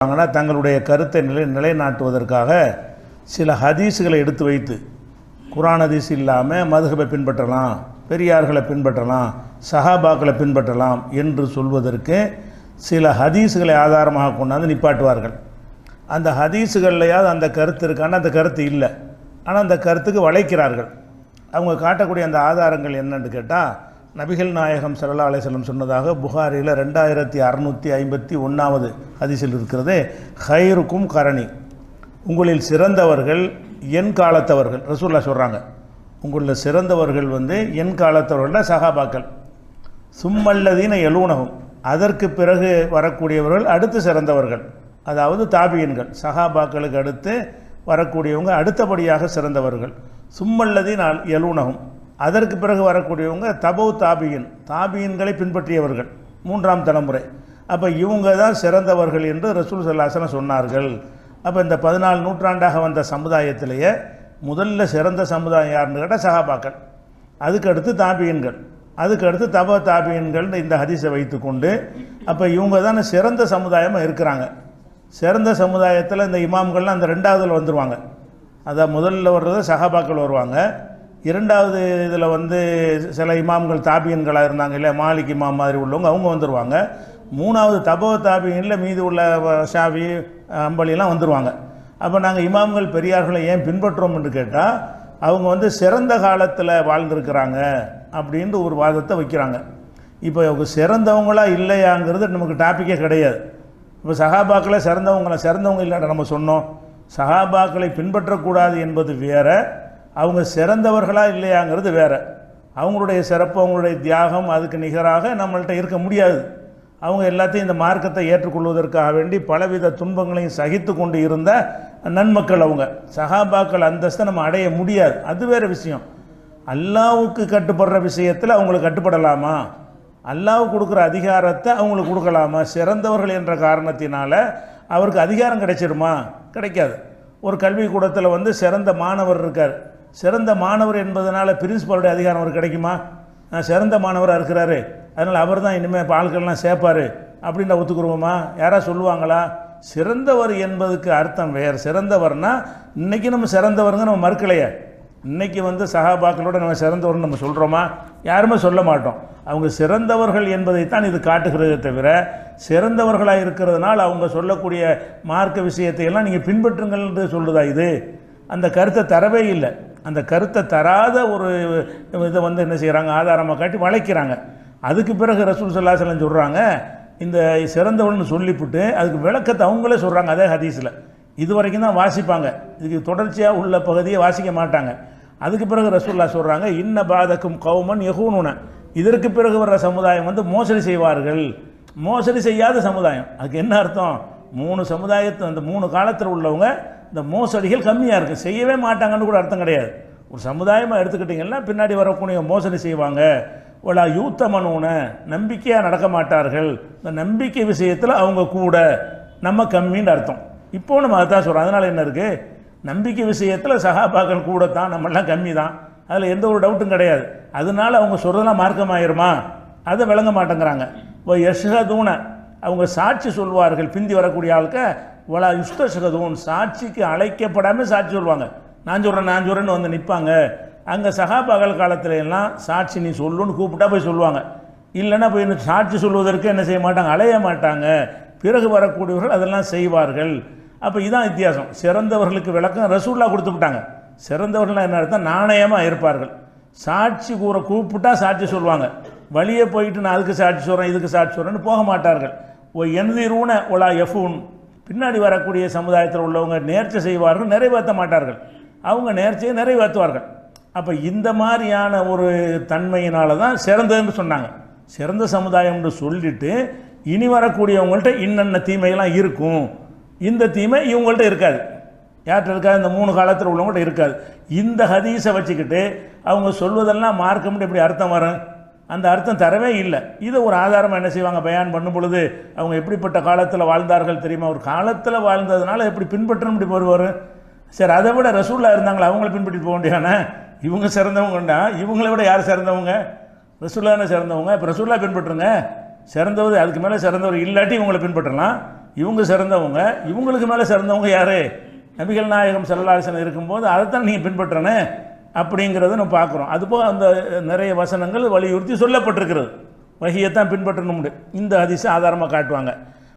தங்களுடைய கருத்தை நிலைநாட்டுவதற்காக சில ஹதீஸுகளை எடுத்து வைத்து, குர்ஆன் ஹதீஸ் இல்லாமல் மதுஹபை பின்பற்றலாம், பெரியார்களை பின்பற்றலாம், சஹாபாக்களை பின்பற்றலாம் என்று சொல்வதற்கு சில ஹதீஸுகளை ஆதாரமாக கொண்டாந்து நிப்பாட்டுவார்கள். அந்த ஹதீஸுகள்லையாவது அந்த கருத்து இருக்கான, அந்த கருத்து இல்லை, ஆனால் அந்த கருத்துக்கு வளைக்கிறார்கள். அவங்க காட்டக்கூடிய அந்த ஆதாரங்கள் என்னன்னு கேட்டால், நபிகள் நாயகம் ஸல்லல்லாஹு அலைஹி வஸல்லம் சொன்னதாக புகாரியில் 2651வது ஹதீஸில் இருக்கிறது. ஹைருக்கும் கரணி, உங்களில் சிறந்தவர்கள் என் காலத்தவர்கள். ரசூலுல்லாஹ் சொல்கிறாங்க, உங்களில் சிறந்தவர்கள் என் காலத்தவர்கள் சஹாபாக்கள். சும்மல்லதீன யலூனஹும், அதற்கு பிறகு வரக்கூடியவர்கள் அடுத்து சிறந்தவர்கள், அதாவது தாபியன்கள். சஹாபாக்களுக்கு அடுத்து வரக்கூடியவங்க அடுத்தபடியாக சிறந்தவர்கள். சும்மல்லதீன யலூனஹும், அதற்கு பிறகு வரக்கூடியவங்க தபவு தாபியின், தாபியன்களை பின்பற்றியவர்கள், மூன்றாம் தலைமுறை. அப்போ இவங்க தான் சிறந்தவர்கள் என்று ரசூல் ஸல்லல்லாஹு அலைஹி வஸல்லம் சொன்னார்கள். அப்போ இந்த 14 நூற்றாண்டாக வந்த சமுதாயத்திலேயே முதல்ல சிறந்த சமுதாயம் யாருன்னு கேட்டால் சஹாபாக்கள், அதுக்கு அடுத்து தாபியன்கள், அதுக்கு அடுத்து தப தாபியன்கள். இந்த ஹதீஸை வைத்துக்கொண்டு அப்போ இவங்க தான் சிறந்த சமுதாயமாக இருக்கிறாங்க. சிறந்த சமுதாயத்தில் இந்த இமாம்கள்லாம் அந்த ரெண்டாவதில் வந்துடுவாங்க. அதான் முதல்ல வர்றது சஹாபாக்கள் வருவாங்க. இரண்டாவது இதில் சில இமாம்கள் தாபியன்களாக இருந்தாங்க இல்லையா, மாலிக் இமாம் மாதிரி உள்ளவங்க, அவங்க வந்துடுவாங்க. மூணாவது தபோ தாபியனில் மீது உள்ள ஷாஃபி அம்பலிலாம் வந்துடுவாங்க. அப்போ நாங்கள் இமாம்கள் பெரியார்களை ஏன் பின்பற்றுறோம் என்று கேட்டால், அவங்க சிறந்த காலத்தில் வாழ்ந்திருக்கிறாங்க அப்படின்ட்டு ஒரு வாதத்தை வைக்கிறாங்க. இப்போ அவங்க சிறந்தவங்களா இல்லையாங்கிறது நமக்கு டாப்பிக்கே கிடையாது. இப்போ சஹாபாக்களை சிறந்தவங்க இல்லைன்னா நம்ம சொன்னோம். சஹாபாக்களை பின்பற்றக்கூடாது என்பது வேறு, அவங்க சிறந்தவர்களா இல்லையாங்கிறது வேறு. அவங்களுடைய சிறப்பு, அவங்களுடைய தியாகம் அதுக்கு நிகராக நம்மள்கிட்ட இருக்க முடியாது. அவங்க எல்லாத்தையும் இந்த மார்க்கத்தை ஏற்றுக்கொள்வதற்காக வேண்டி பலவித துன்பங்களையும் சகித்து கொண்டு இருந்த நன்மக்கள் அவங்க. சஹாபாக்கள் அந்தஸ்தை நம்ம அடைய முடியாது, அது வேறு விஷயம். அல்லாஹ்வுக்கு கட்டுப்படுற விஷயத்தில் அவங்களுக்கு கட்டுப்படலாமா, அல்லாஹ் கொடுக்குற அதிகாரத்தை அவங்களுக்கு கொடுக்கலாமா? சிறந்தவர்கள் என்ற காரணத்தினால அவருக்கு அதிகாரம் கிடைச்சிருமா? கிடைக்காது. ஒரு கல்விக்கூடத்தில் சிறந்த மாணவர் இருக்கார். சிறந்த மாணவர் என்பதனால பிரின்சிபாலுடைய அதிகாரம் அவருக்கு கிடைக்குமா? சிறந்த மாணவராக இருக்கிறாரு, அதனால் அவர் தான் இனிமேல் ஆட்கள்லாம் சேர்ப்பார் அப்படின்னு ஒத்துக்குருவோமா? யாராவது சொல்லுவாங்களா? சிறந்தவர் என்பதுக்கு அர்த்தம் வேறு. சிறந்தவர்னா இன்றைக்கி நம்ம சிறந்தவருங்க நம்ம மறுக்கலையே. இன்றைக்கி சஹாபாக்களோட நம்ம சிறந்தவர்னு நம்ம சொல்கிறோமா? யாருமே சொல்ல மாட்டோம். அவங்க சிறந்தவர்கள் என்பதைத்தான் இது காட்டுகிறதே தவிர, சிறந்தவர்களாக இருக்கிறதுனால அவங்க சொல்லக்கூடிய மார்க்க விஷயத்தையெல்லாம் நீங்கள் பின்பற்றுங்கள் என்று சொல்லுதா இது? அந்த கருத்தை தரவே இல்லை. அந்த கருத்தை தராத ஒரு இதை என்ன செய்கிறாங்க, ஆதாரமாக காட்டி வளைக்கிறாங்க. அதுக்கு பிறகு ரசூல் ஸல்லல்லாஹு அலைஹி வஸல்லம் சொல்கிறாங்க, இந்த சிறந்தவள்னு சொல்லிவிட்டு அதுக்கு விளக்கத்தை அவங்களே சொல்கிறாங்க. அதே ஹதீஸில் இது வரைக்கும் தான் வாசிப்பாங்க, இதுக்கு தொடர்ச்சியாக உள்ள பகுதியை வாசிக்க மாட்டாங்க. அதுக்கு பிறகு ரசூலுல்லாஹ் சொல்கிறாங்க, இன்ன பாதக்கும் கௌமன் யகூனுன, இதற்கு பிறகு வர்ற சமுதாயம் மோசடி செய்வார்கள். மோசடி செய்யாத சமுதாயம், அதுக்கு என்ன அர்த்தம்? 3 சமுதாயத்து அந்த 3 காலத்தில் உள்ளவங்க இந்த மோசடிகள் கம்மியாக இருக்குது, செய்யவே மாட்டாங்கன்னு கூட அர்த்தம் கிடையாது. ஒரு சமுதாயமாக எடுத்துக்கிட்டிங்கன்னா பின்னாடி வரக்கூடிய மோசடி செய்வாங்க. ஒலா யூத்தமனூன, நம்பிக்கையாக நடக்க மாட்டார்கள். இந்த நம்பிக்கை விஷயத்தில் அவங்க கூட, நம்ம கம்மின்னு அர்த்தம். இப்போ நம்ம அதுதான் சொல்கிறோம். அதனால் என்ன இருக்குது, நம்பிக்கை விஷயத்தில் சஹாபாக்கள் கூட தான், நம்மளாம் கம்மி தான், அதில் எந்த ஒரு டவுட்டும் கிடையாது. அதனால அவங்க சொல்கிறதெல்லாம் மார்க்கமாயிருமா? அதை விளங்க மாட்டேங்கிறாங்க. இப்போ யஷ்ஹதூன, அவங்க சாட்சி சொல்வார்கள். பிந்தி வரக்கூடிய ஆளுக்க வலா யுஸ்தஷ்ஹதூன், சாட்சிக்கு அழைக்கப்படாமல் சாட்சி சொல்லுவாங்க. நான் சொல்கிறேன்னு நிற்பாங்க. அங்கே சஹாபாக்கள் காலத்துல எல்லாம் சாட்சி நீ சொல்லுன்னு கூப்பிட்டா போய் சொல்லுவாங்க. இல்லைன்னா போய் சாட்சி சொல்வதற்கு என்ன செய்ய மாட்டாங்க, அலைய மாட்டாங்க. பிறகு வரக்கூடியவர்கள் அதெல்லாம் செய்வார்கள். அப்போ இதுதான் வித்தியாசம். சிறந்தவர்களுக்கு விளக்கம் ரசூலுல்லாஹ் கொடுத்து விட்டாங்க. சிறந்தவர்கள்லாம் என்ன அர்த்தம், நாணயமாக இருப்பார்கள். சாட்சி கூப்பிட்டா சாட்சி சொல்லுவாங்க. வழியே போயிட்டு நான் அதுக்கு சாட்சி சொல்கிறேன், இதுக்கு சாட்சி சொல்கிறேன்னு போக மாட்டார்கள். எந்திரூன ஒலா யஃபூன், பின்னாடி வரக்கூடிய சமுதாயத்தில் உள்ளவங்க நேர்ச்சி செய்வார்கள், நிறைவேற்ற மாட்டார்கள். அவங்க நேர்ச்சியை நிறைவேற்றுவார்கள். அப்போ இந்த மாதிரியான ஒரு தன்மையினால தான் சிறந்ததுன்னு சொன்னாங்க. சிறந்த சமுதாயம்னு சொல்லிட்டு இனி வரக்கூடியவங்கள்ட்ட இன்னென்ன தீமையெல்லாம் இருக்கும், இந்த தீமை இவங்கள்ட்ட இருக்காது. யார்கிட்ட இருக்காது? இந்த 3 காலத்தில் உள்ளவங்கள்ட்ட இருக்காது. இந்த ஹதீஸை வச்சுக்கிட்டு அவங்க சொல்வதெல்லாம் மார்க்கம்னு எப்படி அர்த்தம் வரும்? அந்த அர்த்தம் தரவே இல்லை. இதை ஒரு ஆதாரமாக என்ன செய்வாங்க, பயான் பண்ணும் பொழுது அவங்க எப்படிப்பட்ட காலத்தில் வாழ்ந்தார்கள் தெரியுமா? ஒரு காலத்தில் வாழ்ந்ததுனால எப்படி பின்பற்றணும் இப்படி வருவார். சரி, அதை விட ரசூலுல்லாஹ் இருந்தாங்களா, அவங்கள பின்பற்றிட்டு போக வேண்டியதானே? இவங்க சிறந்தவங்கண்டா, இவங்களை விட யார் சிறந்தவங்க? ரசூலுல்லாஹ் சிறந்தவங்க. இப்போ ரசூலுல்லாஹ் பின்பற்றுங்க. சிறந்தவர், அதுக்கு மேலே சிறந்தவர் இல்லாட்டி இவங்களை பின்பற்றலாம். இவங்க சிறந்தவங்க, இவங்களுக்கு மேலே சிறந்தவங்க யார்? நபிகள் நாயகம் ஸல்லல்லாஹு அலைஹி வஸல்லம் இருக்கும்போது அதைத்தான் நீங்கள் பின்பற்றனே அப்படிங்கிறத நம்ம பார்க்குறோம். அதுபோல் அந்த நிறைய வசனங்கள் வலியுறுத்தி சொல்லப்பட்டிருக்கிறது. வஹியைத்தான் பின்பற்றணும். இந்த ஹதீஸை ஆதாரமாக காட்டுவாங்க.